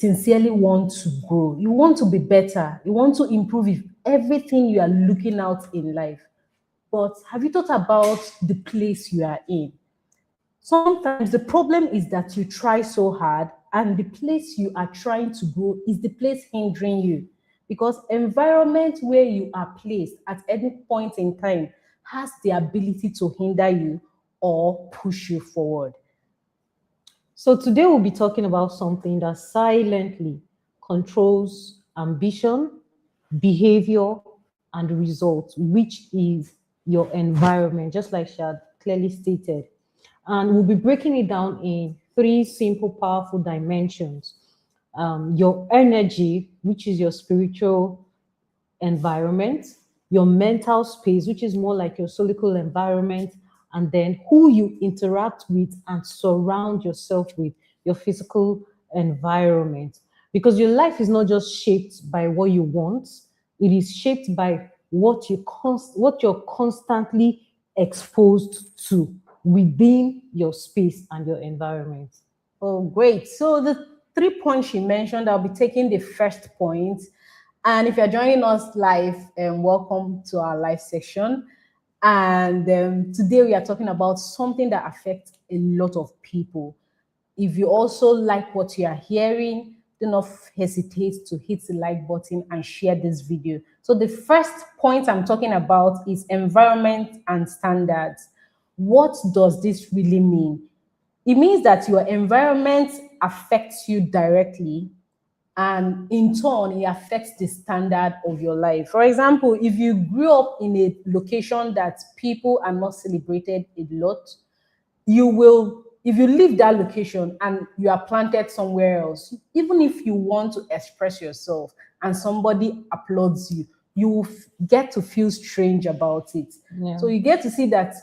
sincerely want to grow, you want to be better, you want to improve everything you are looking out in life. But have you thought about the place you are in? Sometimes the problem is that you try so hard, and the place you are trying to grow is the place hindering you. Because environment where you are placed at any point in time has the ability to hinder you or push you forward. So today we'll be talking about something that silently controls ambition, behavior, and results, which is your environment, just like she had clearly stated. And we'll be breaking it down in three simple, powerful dimensions. Your energy, which is your spiritual environment, your mental space, which is more like your solical environment, and then who you interact with and surround yourself with, your physical environment. Because your life is not just shaped by what you want, it is shaped by what you're constantly exposed to within your space and your environment. Oh, great. So the 3 points she mentioned, I'll be taking the first point. And if you're joining us live, welcome to our live section. And today we are talking about something that affects a lot of people. If you also like what you are hearing, do not hesitate to hit the like button and share this video. So the first point I'm talking about is environment and standards. What does this really mean? It means that your environment affects you directly, and in turn, it affects the standard of your life. For example, if you grew up in a location that people are not celebrated a lot, you will, if you leave that location and you are planted somewhere else, even if you want to express yourself and somebody applauds you, you will get to feel strange about it. Yeah. So you get to see that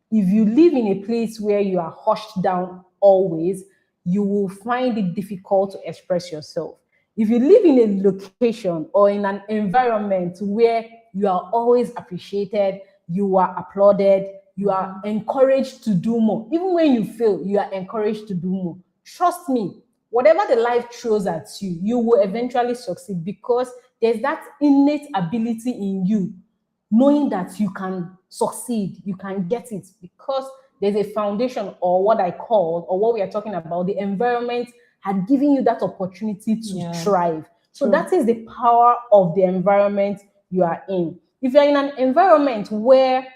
if you live in a place where you are hushed down always, you will find it difficult to express yourself. If you live in a location or in an environment where you are always appreciated, you are applauded, you are encouraged to do more. Even when you fail, you are encouraged to do more. Trust me, whatever the life throws at you, you will eventually succeed, because there's that innate ability in you, knowing that you can succeed, you can get it, because there's a foundation, or what I call, or what we are talking about, the environment had given you that opportunity to thrive. So that is the power of the environment you are in. If you're in an environment where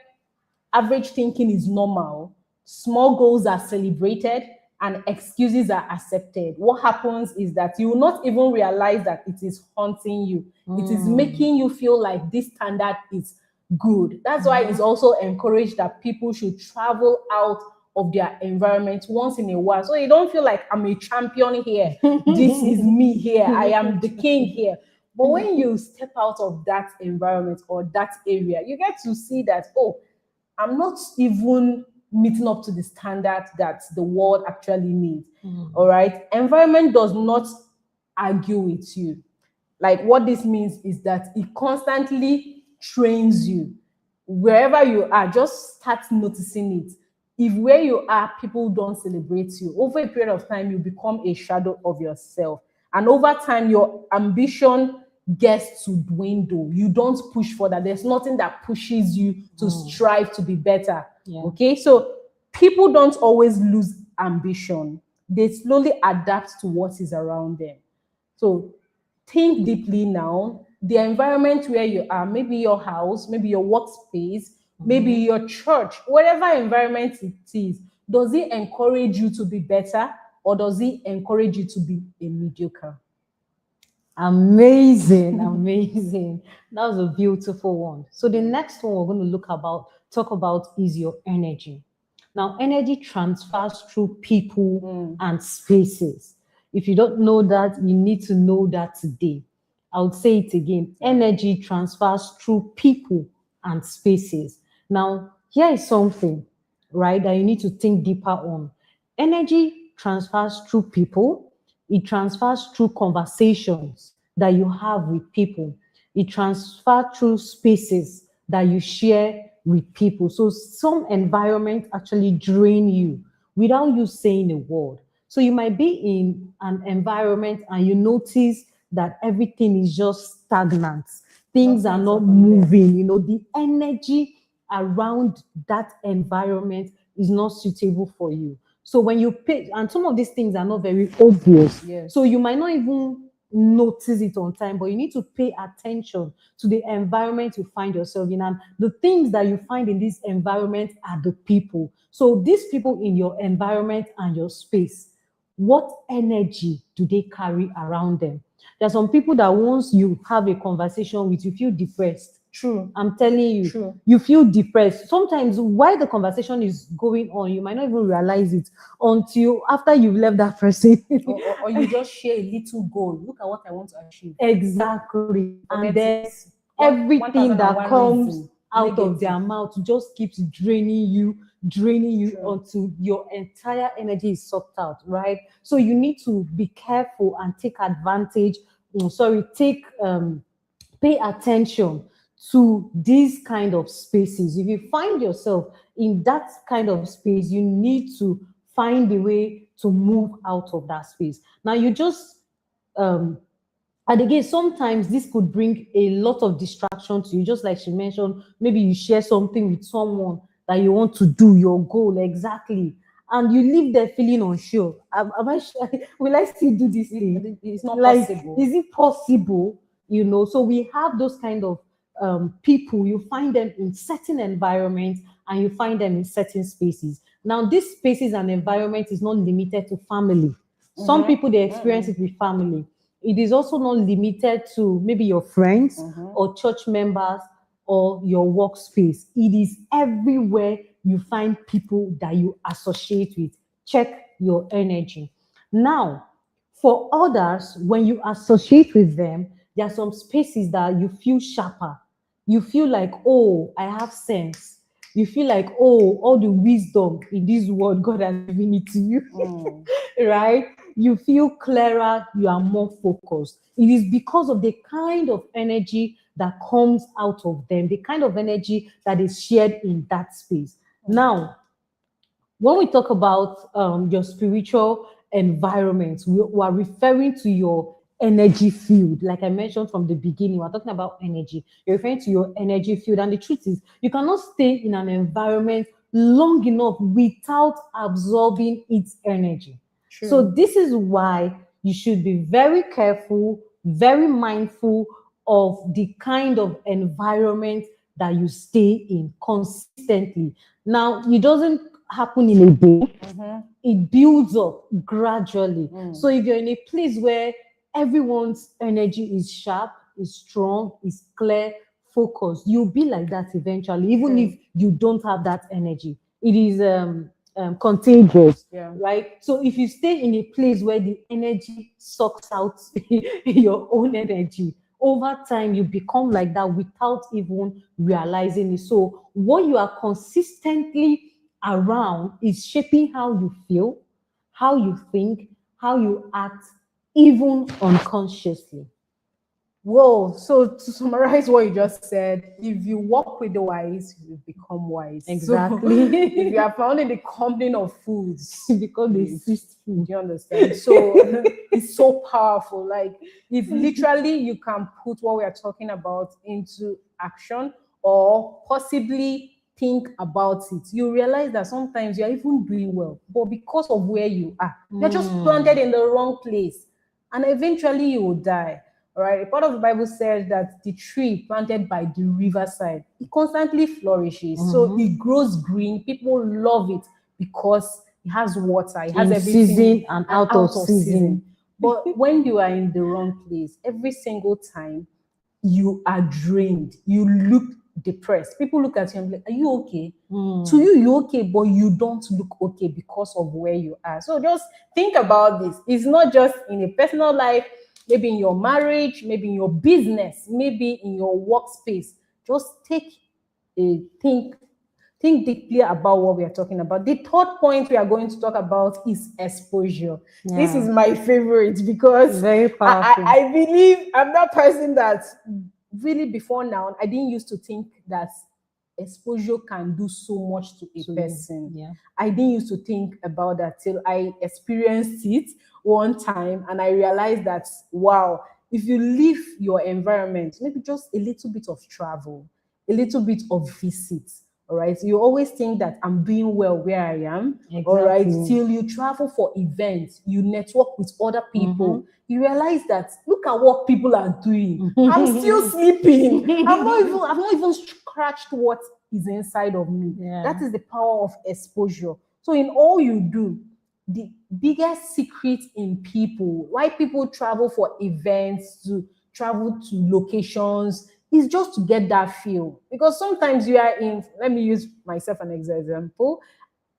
average thinking is normal, small goals are celebrated, and excuses are accepted, what happens is that you will not even realize that it is haunting you. It is making you feel like this standard is good. That's why it's also encouraged that people should travel out of their environment once in a while, so you don't feel like I'm a champion here. This is me here. I am the king here. But when you step out of that environment or that area, you get to see that, oh, I'm not even meeting up to the standard that the world actually needs. All right. Environment does not argue with you. Like, what this means is that it constantly trains you. Wherever you are, just start noticing it. If where you are, people don't celebrate you, over a period of time, you become a shadow of yourself. And over time, your ambition gets to dwindle. You don't push further. There's nothing that pushes you to strive to be better. Yeah. Okay, so people don't always lose ambition. They slowly adapt to what is around them. So think deeply now. The environment where you are, maybe your house, maybe your workspace, maybe your church, whatever environment it is, does it encourage you to be better, or does it encourage you to be a mediocre? Amazing, amazing. That was a beautiful one. So the next one we're going to talk about is your energy. Now, energy transfers through people and spaces. If you don't know that, you need to know that today. I would say it again. Energy transfers through people and spaces. Now, here is something, right, that you need to think deeper on. Energy transfers through people. It transfers through conversations that you have with people. It transfers through spaces that you share with people. So some environment actually drain you without you saying a word. So you might be in an environment and you notice that everything is just stagnant, things are not moving, the energy around that environment is not suitable for you. So when you pay, and some of these things are not very obvious, Yes. so you might not even notice it on time, but you need to pay attention to the environment you find yourself in. And the things that you find in this environment are the people. So these people in your environment and your space, what energy do they carry around them? There are some people that once you have a conversation with, you feel depressed. True. I'm telling you, True. you feel depressed. Sometimes while the conversation is going on, you might not even realize it until after you've left that person. Or you just share a little goal. Look at what I want to achieve. Exactly. And then Forget it. everything that 1001 comes reason, out of negative. their mouth just keeps draining you True. until your entire energy is sucked out, right? So you need to be careful and take advantage. Pay attention to these kind of spaces. If you find yourself in that kind of space, you need to find a way to move out of that space. Now you just and again, sometimes this could bring a lot of distraction to you, just like she mentioned. Maybe you share something with someone that you want to do, your goal exactly, and you leave there feeling unsure. Am I sure? Will I still do this thing? It's not Like, possible. is it possible? So we have those kind of people. You find them in certain environments and you find them in certain spaces. Now, these spaces and environment is not limited to family. Some people, they experience it with family. It is also not limited to maybe your friends or church members or your workspace. It is everywhere you find people that you associate with. Check your energy. Now, for others, when you associate with them, there are some spaces that you feel sharper. You feel like, oh, I have sense. You feel like, oh, all the wisdom in this world, God has given it to you. Right? You feel clearer, you are more focused. It is because of the kind of energy that comes out of them, the kind of energy that is shared in that space. Now, when we talk about your spiritual environment, we are referring to your energy field. Like I mentioned from the beginning, we're talking about energy. You're referring to your energy field. And the truth is, you cannot stay in an environment long enough without absorbing its energy. True. So this is why you should be very careful, very mindful of the kind of environment that you stay in consistently. Now, it doesn't happen in a day. It builds up gradually. So if you're in a place where everyone's energy is sharp, is strong, is clear, focused, you'll be like that eventually, even if you don't have that energy. It is contagious, right? So if you stay in a place where the energy sucks out your own energy, over time you become like that without even realizing it. So what you are consistently around is shaping how you feel, how you think, how you act, even unconsciously. Whoa, so to summarize what you just said, if you walk with the wise, you become wise. Exactly. So, if you are found in the company of fools, because they assist food. Do you understand? So it's so powerful. Like if literally you can put what we are talking about into action or possibly think about it, you realize that sometimes you're even doing well, but because of where you are, you're just planted in the wrong place, and eventually you will die. All right. A part of the Bible says that the tree planted by the riverside, it constantly flourishes. So it grows green. People love it because it has water, it has In everything season and out of season. But when you are in the wrong place, every single time you are drained, you look depressed. People look at you and be like, are you okay? To you, you're okay, but you don't look okay because of where you are. So just think about this. It's not just in a personal life, maybe in your marriage, maybe in your business, maybe in your workspace. Just take a think deeply about what we are talking about. The third point we are going to talk about is exposure. This is my favorite because very powerful. I believe I'm that person that really before now, I didn't used to think that exposure can do so much to a person. Yeah. I didn't used to think about that till I experienced it one time, and I realized that, wow, if you leave your environment, maybe just a little bit of travel, a little bit of visits, all right, you always think that I'm doing well where I am, all right, Exactly. till you travel for events, you network with other people, you realize that look at what people are doing. I'm still sleeping. I've not even scratched what is inside of me. Yeah. That is the power of exposure. So in all you do, the biggest secret in people, why people travel for events, to travel to locations, is just to get that feel. Because sometimes you are in, let me use myself an example.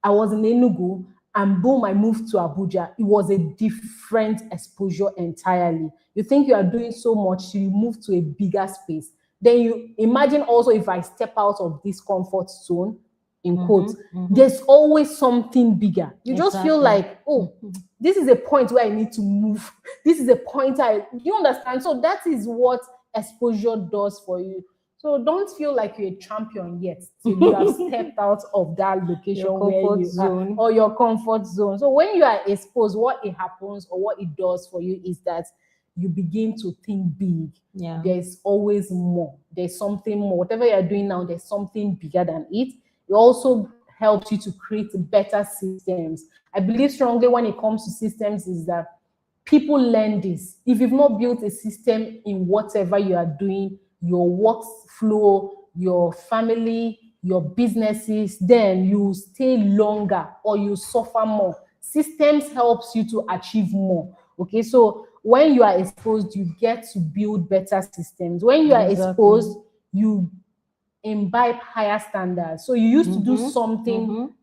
I was in Enugu and boom, I moved to Abuja. It was a different exposure entirely. You think you are doing so much, so you move to a bigger space. Then you imagine also if I step out of this comfort zone, in quotes, there's always something bigger. You just feel Exactly. like, oh, this is a point where I need to move. This is a point you understand? So that is what exposure does for you. So don't feel like you're a champion yet till you have stepped out of that location Your where comfort you zone. are, or your comfort zone. So when you are exposed, what it happens or what it does for you is that you begin to think big. Yeah. There's always more. There's something more. Whatever you're doing now, there's something bigger than it. It also helps you to create better systems. I believe strongly when it comes to systems is that people learn this. If you've not built a system in whatever you are doing, your workflow, your family, your businesses, then you stay longer or you suffer more. Systems helps you to achieve more. Okay, so when you are exposed, you get to build better systems. When you are Exactly. exposed, you imbibe higher standards. So you used to do something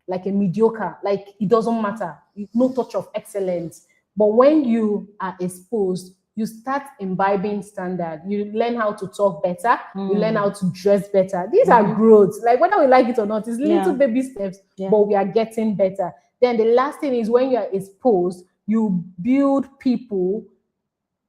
like a mediocre, like it doesn't matter, no touch of excellence. But when you are exposed, you start imbibing standard. You learn how to talk better. You learn how to dress better. These are growths. Like whether we like it or not, it's little baby steps, but we are getting better. Then the last thing is when you are exposed, you build people,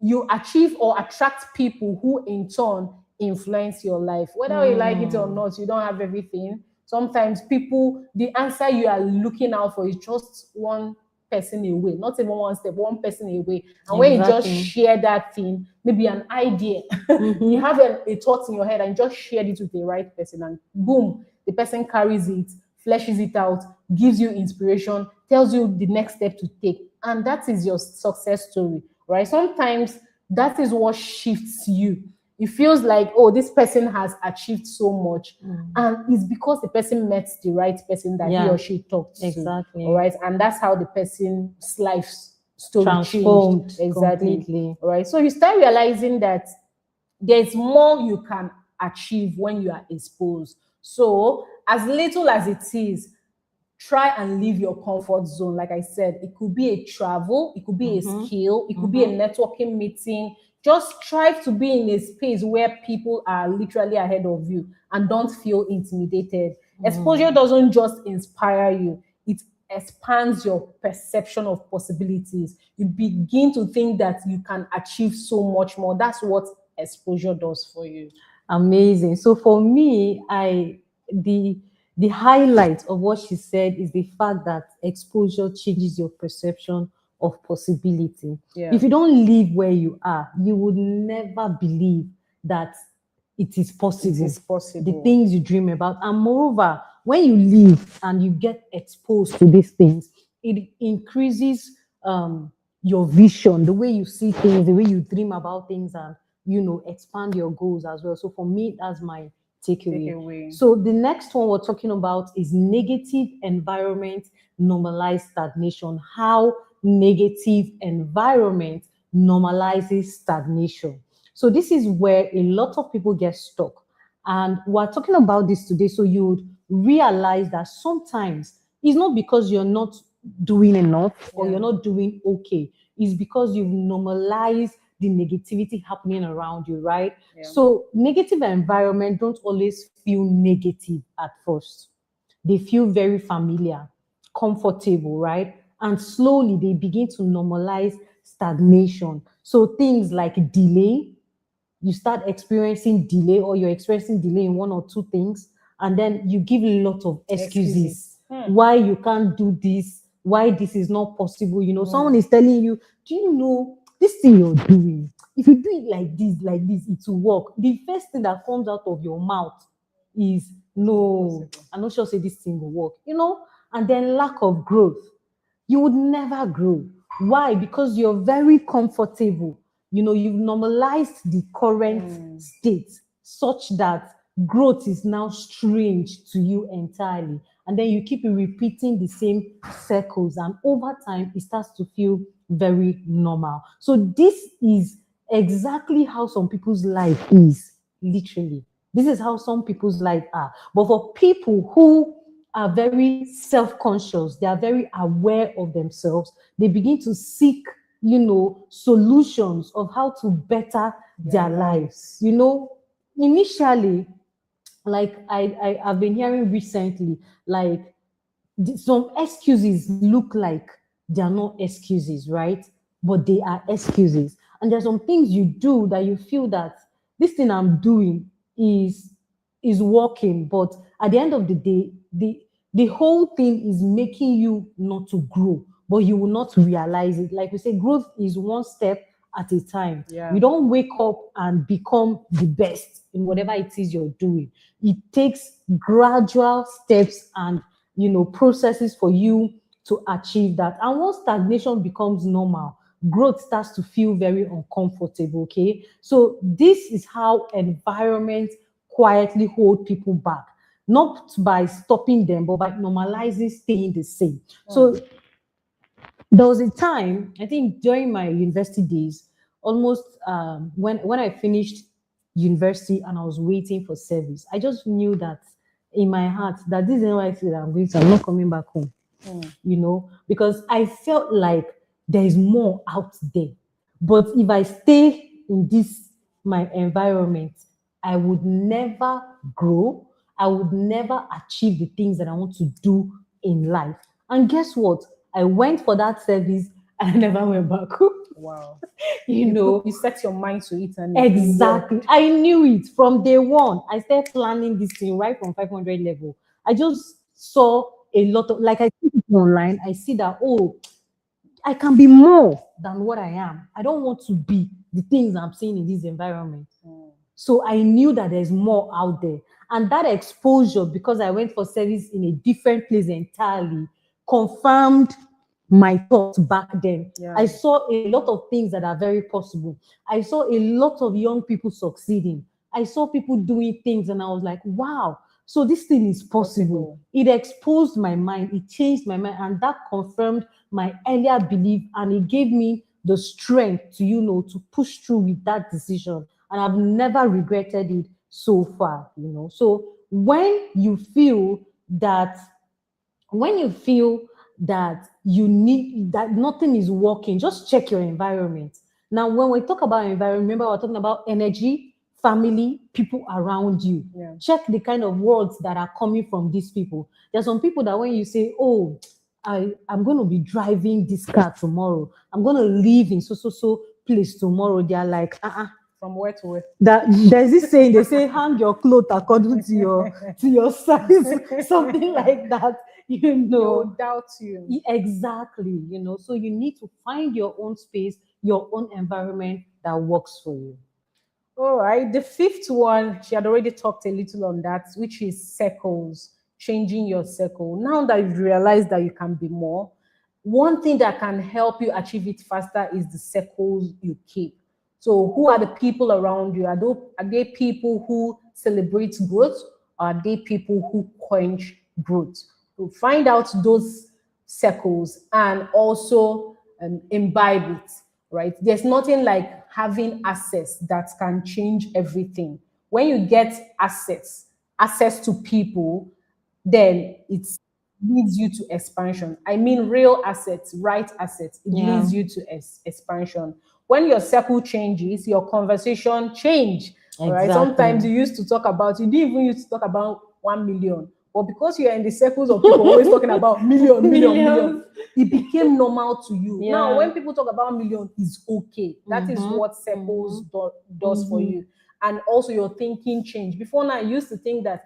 you achieve or attract people who in turn influence your life. Whether you like it or not, you don't have everything. Sometimes people, the answer you are looking out for is just one person away, not even one step, one person away. And when you just Exactly. share that thing, maybe an idea, you have a thought in your head and just shared it with the right person, and boom, the person carries it, fleshes it out, gives you inspiration, tells you the next step to take. And that is your success story, right? Sometimes that is what shifts you. It feels like, oh, this person has achieved so much. And it's because the person met the right person that he Yeah, or she talked exactly. to. All right. And that's how the person's life story Transformed changed. Exactly. completely. All right. So you start realizing that there's more you can achieve when you are exposed. So, as little as it is, try and leave your comfort zone. Like I said, it could be a travel, it could be a skill, it could be a networking meeting. Just strive to be in a space where people are literally ahead of you and don't feel intimidated. Exposure doesn't just inspire you, it expands your perception of possibilities. You begin to think that you can achieve so much more. That's what exposure does for you. Amazing. So for me, the highlight of what she said is the fact that exposure changes your perception of possibility. Yeah. If you don't live where you are, you would never believe that it is possible. It is possible. The things you dream about. And moreover, when you live and you get exposed to these things, it increases your vision, the way you see things, the way you dream about things, and expand your goals as well. So for me, that's my takeaway. So the next one we're talking about is negative environment normalize stagnation. How negative environment normalizes stagnation. So this is where a lot of people get stuck. And we're talking about this today. So you would realize that sometimes it's not because you're not doing enough or you're not doing okay. It's because you've normalized the negativity happening around you, right? So negative environment don't always feel negative at first. They feel very familiar, comfortable, right? And slowly they begin to normalize stagnation. So things like delay, you start experiencing delay, or you're experiencing delay in one or two things, and then you give a lot of excuses why you can't do this, why this is not possible. Someone is telling you, do you know this thing you're doing? If you do it like this, it will work. The first thing that comes out of your mouth is no, I'm not sure say this thing will work, and then lack of growth. You would never grow. Why? Because you're very comfortable. You've normalized the current state such that growth is now strange to you entirely. And then you keep repeating the same circles, and over time, it starts to feel very normal. So, this is exactly how some people's life is, literally. This is how some people's life are. But for people who are very self-conscious, they are very aware of themselves, they begin to seek, solutions of how to better their lives. Initially, like I've been hearing recently, like some excuses look like they are not excuses, right? But they are excuses. And there's some things you do that you feel that this thing I'm doing is working, but at the end of the day, the whole thing is making you not to grow, but you will not realize it. Like we say, growth is one step at a time. Yeah. You don't wake up and become the best in whatever it is you're doing. It takes gradual steps and processes for you to achieve that. And once stagnation becomes normal, growth starts to feel very uncomfortable. Okay, so this is how environment quietly hold people back, not by stopping them, but by normalizing staying the same. So there was a time, I think during my university days, almost when I finished university and I was waiting for service, I just knew that in my heart that this is NYC that I'm going to, I'm not coming back home. Because I felt like there is more out there. But if I stay in this my environment, I would never grow. I would never achieve the things that I want to do in life. And guess what? I went for that service and I never went back. Wow. You set your mind to it, and exactly. I knew it from day one. I started planning this thing right from 500 level. I just saw a lot of, like, I see it online. I see that, oh, I can be more than what I am. I don't want to be the things I'm seeing in this environment. So I knew that there's more out there. And that exposure, because I went for service in a different place entirely, confirmed my thoughts back then. Yeah. I saw a lot of things that are very possible. I saw a lot of young people succeeding. I saw people doing things and I was like, wow, so this thing is possible. It exposed my mind, it changed my mind, and that confirmed my earlier belief, and it gave me the strength to, to push through with that decision. And I've never regretted it so far. So when you feel that you need that nothing is working, just check your environment. Now, when we talk about environment, remember we're talking about energy, family, people around you. Yeah. Check the kind of words that are coming from these people. There's some people that when you say, oh, I'm going to be driving this car tomorrow, I'm going to live in so place tomorrow, they are like, from where to where? That there's this saying, they say hang your clothes according to your size, something like that. No doubt you. Exactly. So you need to find your own space, your own environment that works for you. All right. The fifth one, she had already talked a little on that, which is circles, changing your circle. Now that you've realized that you can be more, one thing that can help you achieve it faster is the circles you keep. So who are the people around you? Are they people who celebrate growth, or are they people who quench growth? To find out those circles and also imbibe it, right? There's nothing like having access that can change everything. When you get access to people, then it leads you to expansion. I mean, real assets, right assets, it leads you to expansion. When your circle changes, your conversation change. Exactly. Right? Sometimes you used to talk about, you didn't even used to talk about 1 million. But because you're in the circles of people always talking about million, it became normal to you. Yeah. Now, when people talk about million, it's okay. That is what circles does for you. And also your thinking changed. Before now, I used to think that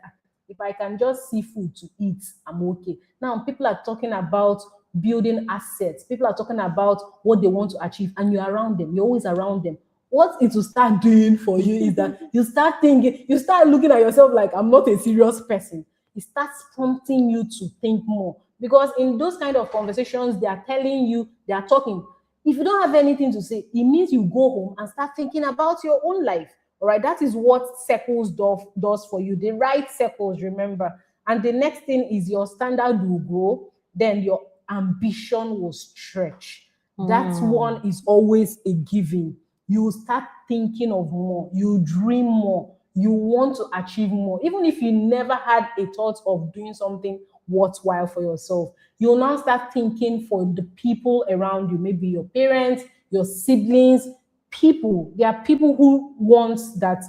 if I can just see food to eat, I'm okay. Now people are talking about building assets. People are talking about what they want to achieve, and you're around them. You're always around them. What it will start doing for you is that you start thinking, you start looking at yourself like, I'm not a serious person. It starts prompting you to think more. Because in those kind of conversations, they are telling you, they are talking. If you don't have anything to say, it means you go home and start thinking about your own life. All right, that is what circles does for you. The right circles, remember. And the next thing is your standard will grow, then your ambition will stretch. That one is always a giving. You start thinking of more, you dream more, you want to achieve more. Even if you never had a thought of doing something worthwhile for yourself, you'll now start thinking for the people around you, maybe your parents, your siblings, people. There are people who want that.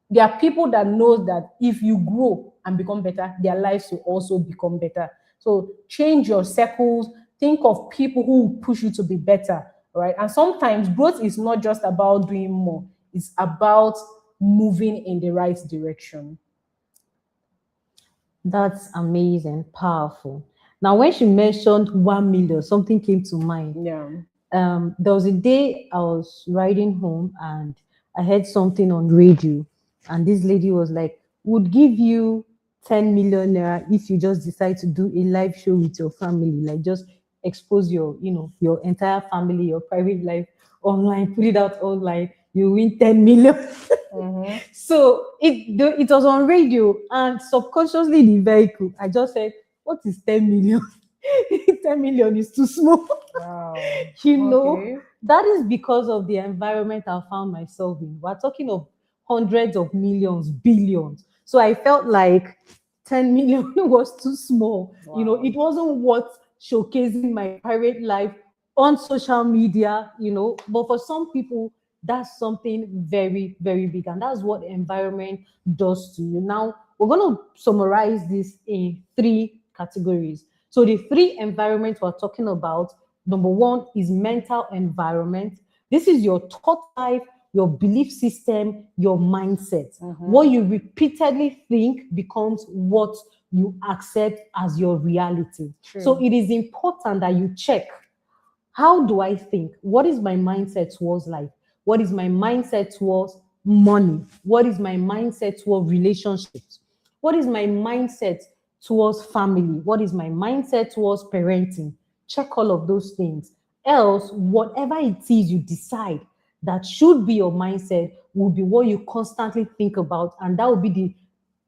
There are people that know that if you grow and become better, their lives will also become better. So change your circles. Think of people who will push you to be better, right? And sometimes growth is not just about doing more; it's about moving in the right direction. That's amazing, powerful. Now, when she mentioned 1 million, something came to mind. Yeah. There was a day I was riding home and I heard something on radio, and this lady was like, "Would give you 10 million naira if you just decide to do a live show with your family, like just expose your, your entire family, your private life online, put it out online, you win 10 million." So it was on radio, and subconsciously in the vehicle, I just said, "What is 10 million?" 10 million is too small. Wow. Okay. That is because of the environment I found myself in. We're talking of hundreds of millions, billions. So I felt like 10 million was too small. Wow. It wasn't worth showcasing my private life on social media, But for some people, that's something very, very big. And that's what environment does to you. Now, we're going to summarize this in 3 categories. So the 3 environments we're talking about, number 1 is mental environment. This is your thought life, your belief system, your mindset. What you repeatedly think becomes what you accept as your reality. True. So it is important that you check, how do I think? What is my mindset towards life? What is my mindset towards money? What is my mindset towards relationships? What is my mindset towards family? What is my mindset towards parenting? Check all of those things. Else, whatever it is you decide that should be your mindset will be what you constantly think about, and that will be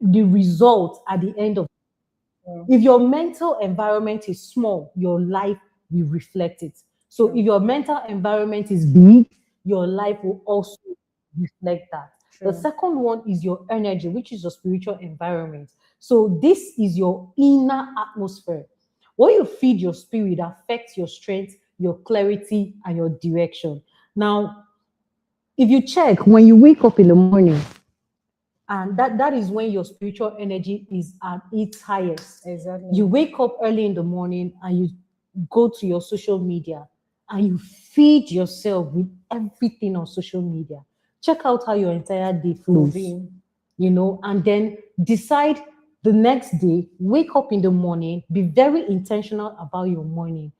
the result at the end of. If your mental environment is small, your life will reflect it. So if your mental environment is big, your life will also reflect that. The second one is your energy, which is your spiritual environment. So this is your inner atmosphere. What you feed your spirit affects your strength, your clarity, and your direction. Now, if you check when you wake up in the morning, and that is when your spiritual energy is at its highest. Exactly. You wake up early in the morning and you go to your social media and you feed yourself with everything on social media. Check out how your entire day flows, and then decide the next day, wake up in the morning, be very intentional about your morning.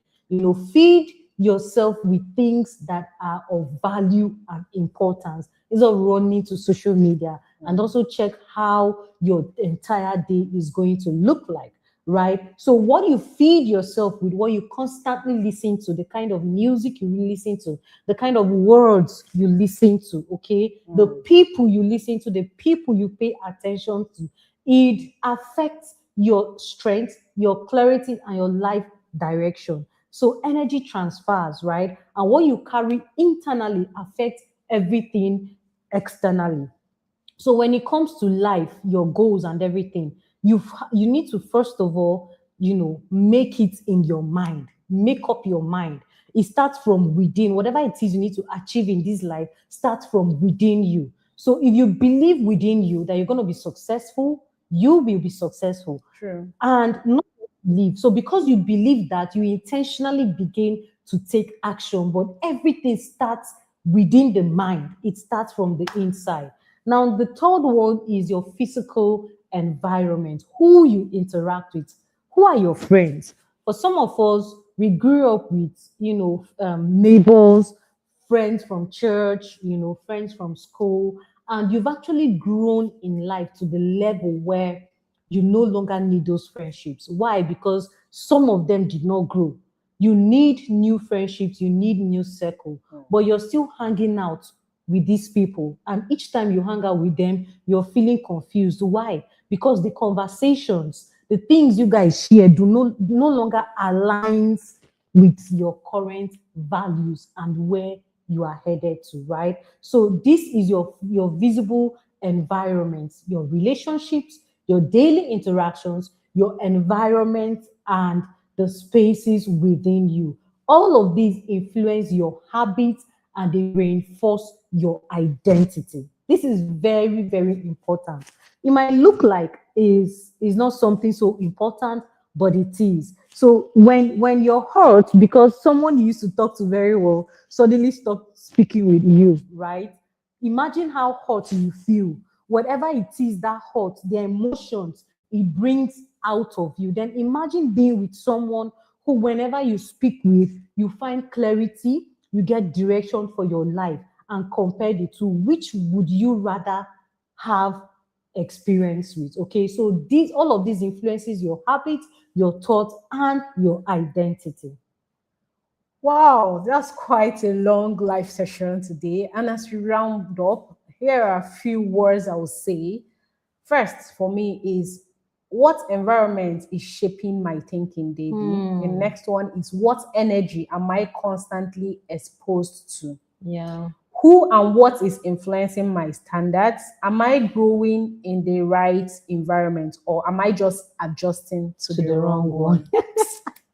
Feed yourself with things that are of value and importance instead of running to social media. And also check how your entire day is going to look like, right? So what you feed yourself with, what you constantly listen to, the kind of music you listen to, the kind of words you listen to, okay? The people you listen to, the people you pay attention to, it affects your strength, your clarity, and your life direction. So energy transfers, right? And what you carry internally affects everything externally. So when it comes to life, your goals and everything, you need to first of all, make it in your mind. Make up your mind. It starts from within. Whatever it is you need to achieve in this life starts from within you. So if you believe within you that you're going to be successful, you will be successful. True. And not believe. So because you believe that, you intentionally begin to take action. But everything starts within the mind. It starts from the inside. Now, the third one is your physical environment, who you interact with. Who are your friends? For some of us, We grew up with, neighbors, friends from church, friends from school, and you've actually grown in life to the level where you no longer need those friendships. Why? Because some of them did not grow. You need new friendships, you need new circle, but you're still hanging out with these people. And each time you hang out with them, you're feeling confused. Why? Because the conversations, the things you guys share no longer aligns with your current values and where you are headed to, right? So this is your visible environment, your relationships, your daily interactions, your environment, and the spaces within you. All of these influence your habits and they reinforce your identity. This is very, very important. It might look like is not something so important, but it is. So when you're hurt because someone you used to talk to very well suddenly stopped speaking with you, right? Imagine how hurt you feel. Whatever it is that hurt, the emotions it brings out of you. Then imagine being with someone who, whenever you speak with, you find clarity, you get direction for your life, and compare the two. Which would you rather have experience with? Okay, so all of these influences your habits, your thoughts, and your identity. Wow, that's quite a long live session today. And as we round up, here are a few words I will say. First, for me, is what environment is shaping my thinking daily? The next one is what energy am I constantly exposed to? Yeah. Who and what is influencing my standards? Am I growing in the right environment or am I just adjusting to the wrong one?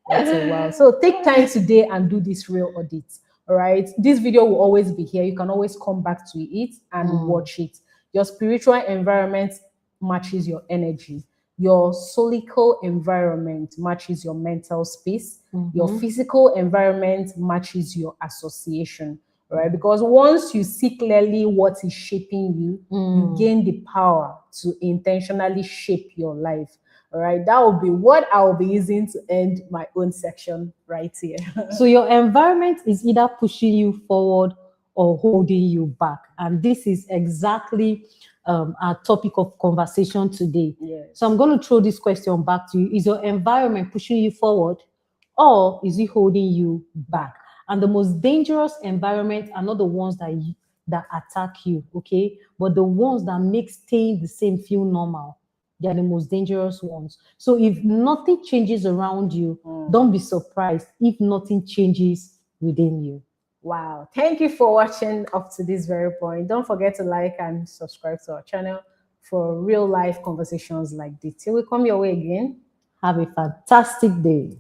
That's a wow. So take time today and do this real audit. All right. This video will always be here. You can always come back to it and watch it. Your spiritual environment matches your energy. Your solical environment matches your mental space. Your physical environment matches your association. All right. Because once you see clearly what is shaping you, you gain the power to intentionally shape your life. All right, that will be what I will be using to end my own section right here. So your environment is either pushing you forward or holding you back. And this is exactly our topic of conversation today. Yes. So I'm going to throw this question back to you. Is your environment pushing you forward or is it holding you back? And the most dangerous environments are not the ones that attack you, okay? But the ones that make staying the same feel normal. They are the most dangerous ones. So if nothing changes around you, don't be surprised if nothing changes within you. Wow. Thank you for watching up to this very point. Don't forget to like and subscribe to our channel for real life conversations like this. Till we come your way again. Have a fantastic day.